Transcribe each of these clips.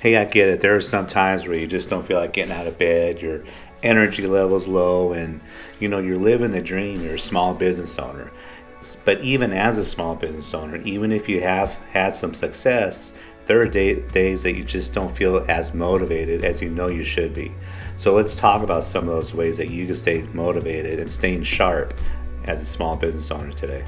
Hey, I get it. There are some times where you just don't feel like getting out of bed, your energy level's low, and you're living the dream. You're a small business owner. But even as a small business owner, even if you have had some success, there are days that you just don't feel as motivated as you know you should be. So let's talk about some of those ways that you can stay motivated and staying sharp as a small business owner today.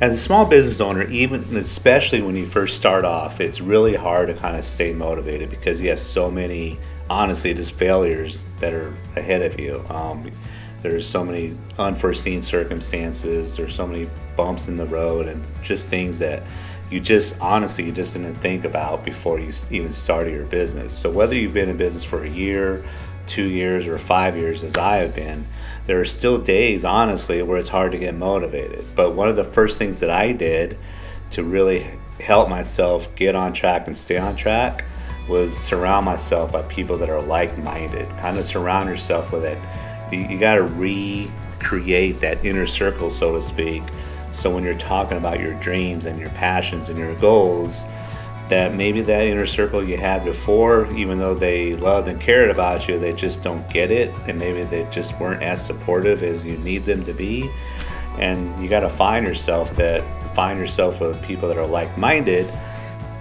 As a small business owner, even especially when you first start off, it's really hard to kind of stay motivated because you have so many, honestly, just failures that are ahead of you. There's so many unforeseen circumstances. There's so many bumps in the road, and just things that you just didn't think about before you even started your business. So whether you've been in business for a year, 2 years, or 5 years, as I have been, there are still days, honestly, where it's hard to get motivated. But one of the first things that I did to really help myself get on track and stay on track was surround myself by people that are like-minded. Kind of surround yourself with it. You got to recreate that inner circle, so to speak. So when you're talking about your dreams and your passions and your goals, that maybe that inner circle you had before, even though they loved and cared about you, they just don't get it, and maybe they just weren't as supportive as you need them to be. And you got to find yourself with people that are like-minded.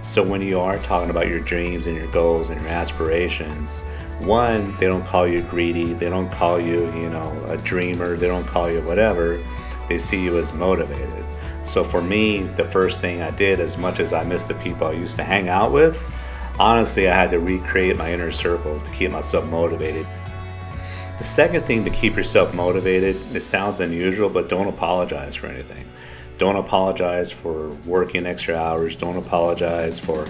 So when you are talking about your dreams and your goals and your aspirations, one, they don't call you greedy, they don't call you, a dreamer, they don't call you whatever. They see you as motivated. So for me, the first thing I did, as much as I miss the people I used to hang out with, honestly, I had to recreate my inner circle to keep myself motivated. The second thing to keep yourself motivated, it sounds unusual, but don't apologize for anything. Don't apologize for working extra hours. Don't apologize for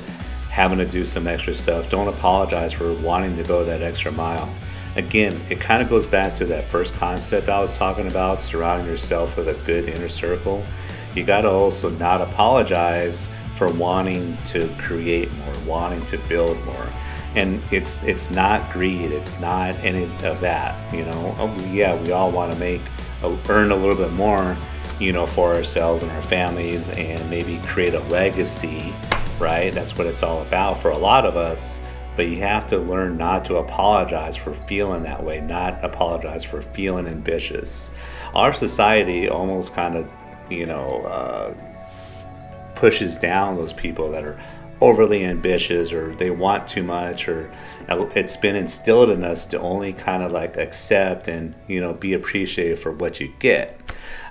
having to do some extra stuff. Don't apologize for wanting to go that extra mile. Again, it kind of goes back to that first concept I was talking about, surrounding yourself with a good inner circle. You got to also not apologize for wanting to create more, wanting to build more. And it's not greed, it's not any of that, Yeah, we all want to earn a little bit more, for ourselves and our families, and maybe create a legacy, right? That's what it's all about for a lot of us. But you have to learn not to apologize for feeling that way, not apologize for feeling ambitious. Our society almost kind of, pushes down those people that are overly ambitious, or they want too much, or it's been instilled in us to only kind of like accept and, be appreciated for what you get.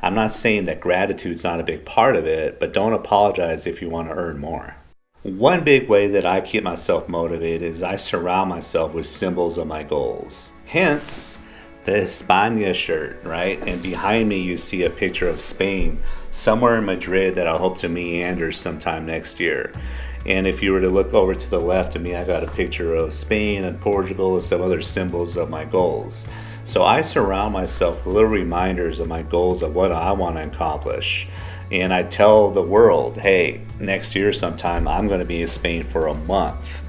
I'm not saying that gratitude's not a big part of it, but don't apologize if you want to earn more. One big way that I keep myself motivated is I surround myself with symbols of my goals. Hence, the Hispania shirt, right? And behind me you see a picture of Spain, somewhere in Madrid, that I hope to meander sometime next year. And if you were to look over to the left of me, I got a picture of Spain and Portugal and some other symbols of my goals. So I surround myself with little reminders of my goals of what I want to accomplish. And I tell the world, hey, next year sometime I'm going to be in Spain for a month.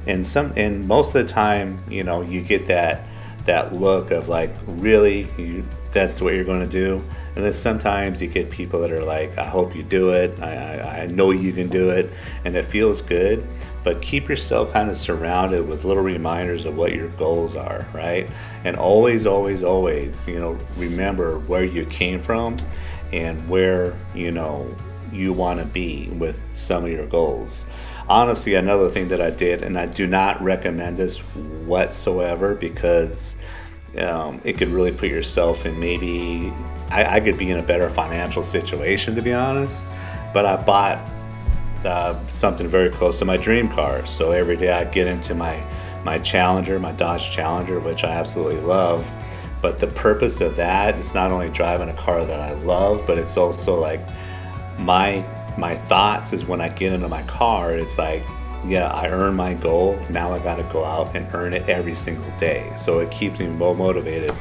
And most of the time, you get that look of like, really, that's what you're going to do? And then sometimes you get people that are like, I hope you do it, I know you can do it, and it feels good. But keep yourself kind of surrounded with little reminders of what your goals are, right? And always, always, always, remember where you came from and where, you want to be with some of your goals. Honestly, another thing that I did, and I do not recommend this whatsoever, because it could really put yourself in, maybe I could be in a better financial situation, to be honest, but I bought something very close to my dream car. So every day I get into my Challenger, my Dodge Challenger, which I absolutely love. But the purpose of that is not only driving a car that I love, but it's also like my thoughts is when I get into my car, it's like, yeah, I earned my goal. Now I got to go out and earn it every single day. So it keeps me motivated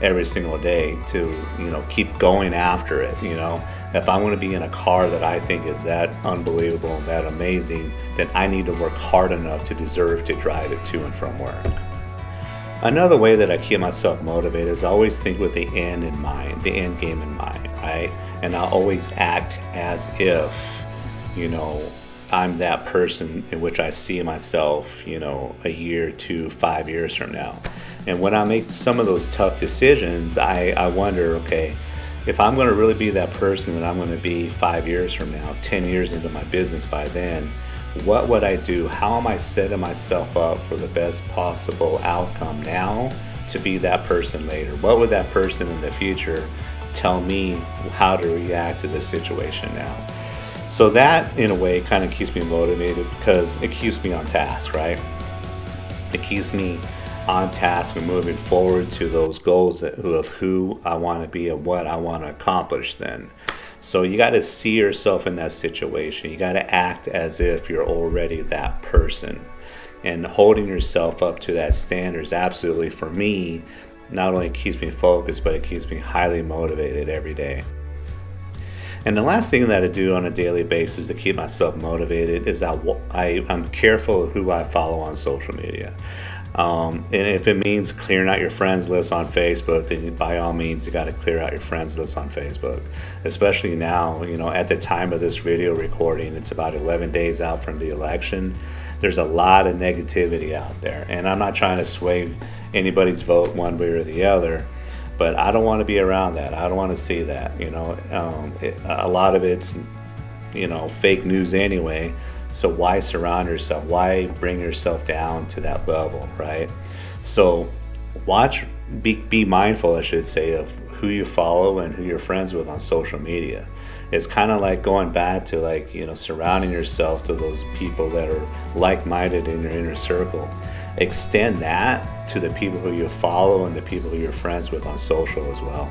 every single day to, keep going after it. If I want to be in a car that I think is that unbelievable and that amazing, then I need to work hard enough to deserve to drive it to and from work. Another way that I keep myself motivated is I always think with the end in mind, the end game in mind, right? And I always act as if, you know, I'm that person in which I see myself, you know, a year, 2, 5 years from now. And when I make some of those tough decisions, I wonder, okay, if I'm going to really be that person that I'm going to be 5 years from now, 10 years into my business by then, what would I do? How am I setting myself up for the best possible outcome now to be that person later? What would that person in the future tell me how to react to this situation now? So that, in a way, kind of keeps me motivated because it keeps me on task, right? It keeps me on task and moving forward to those goals of who I want to be and what I want to accomplish then. So you got to see yourself in that situation. You got to act as if you're already that person. And holding yourself up to that standard is absolutely, for me, not only keeps me focused, but it keeps me highly motivated every day. And the last thing that I do on a daily basis to keep myself motivated is I'm careful of who I follow on social media. And if it means clearing out your friends list on Facebook, then by all means you got to clear out your friends list on Facebook. Especially now, you know, at the time of this video recording, it's about 11 days out from the election. There's a lot of negativity out there, and I'm not trying to sway anybody's vote one way or the other, but I don't want to be around that. I don't want to see that. You know, a lot of it's, you know, fake news anyway. So why surround yourself? Why bring yourself down to that level, right? So be mindful, I should say, of who you follow and who you're friends with on social media. It's kind of like going back to, like, you know, surrounding yourself to those people that are like-minded in your inner circle. Extend that to the people who you follow and the people who you're friends with on social as well.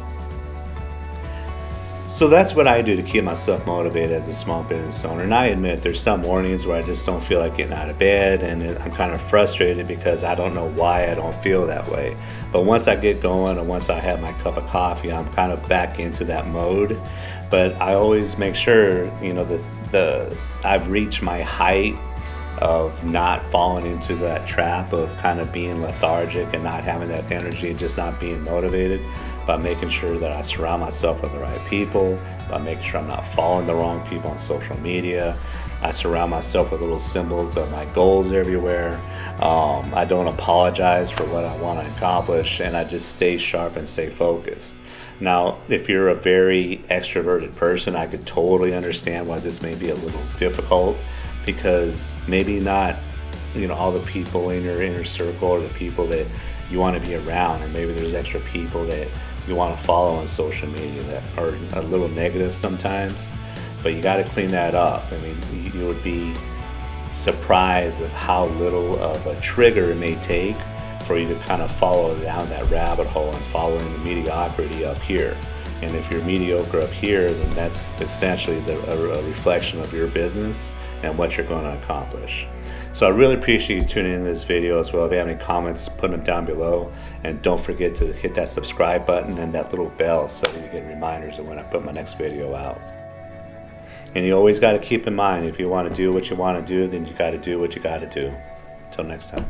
So that's what I do to keep myself motivated as a small business owner. And I admit there's some mornings where I just don't feel like getting out of bed, and I'm kind of frustrated because I don't know why I don't feel that way. But once I get going and once I have my cup of coffee, I'm kind of back into that mode. But I always make sure, you know, that I've reached my height of not falling into that trap of kind of being lethargic and not having that energy and just not being motivated, by making sure that I surround myself with the right people, by making sure I'm not following the wrong people on social media. I surround myself with little symbols of my goals everywhere. I don't apologize for what I want to accomplish, and I just stay sharp and stay focused. Now, if you're a very extroverted person, I could totally understand why this may be a little difficult, because maybe not, you know, all the people in your inner circle or the people that you want to be around, or maybe there's extra people that you want to follow on social media that are a little negative sometimes, but you got to clean that up. I mean, you would be surprised of how little of a trigger it may take for you to kind of follow down that rabbit hole and following the mediocrity up here. And if you're mediocre up here, then that's essentially a reflection of your business and what you're going to accomplish. So I really appreciate you tuning in this video as well. If you have any comments, put them down below. And don't forget to hit that subscribe button and that little bell so that you get reminders of when I put my next video out. And you always got to keep in mind, if you want to do what you want to do, then you got to do what you got to do. Until next time.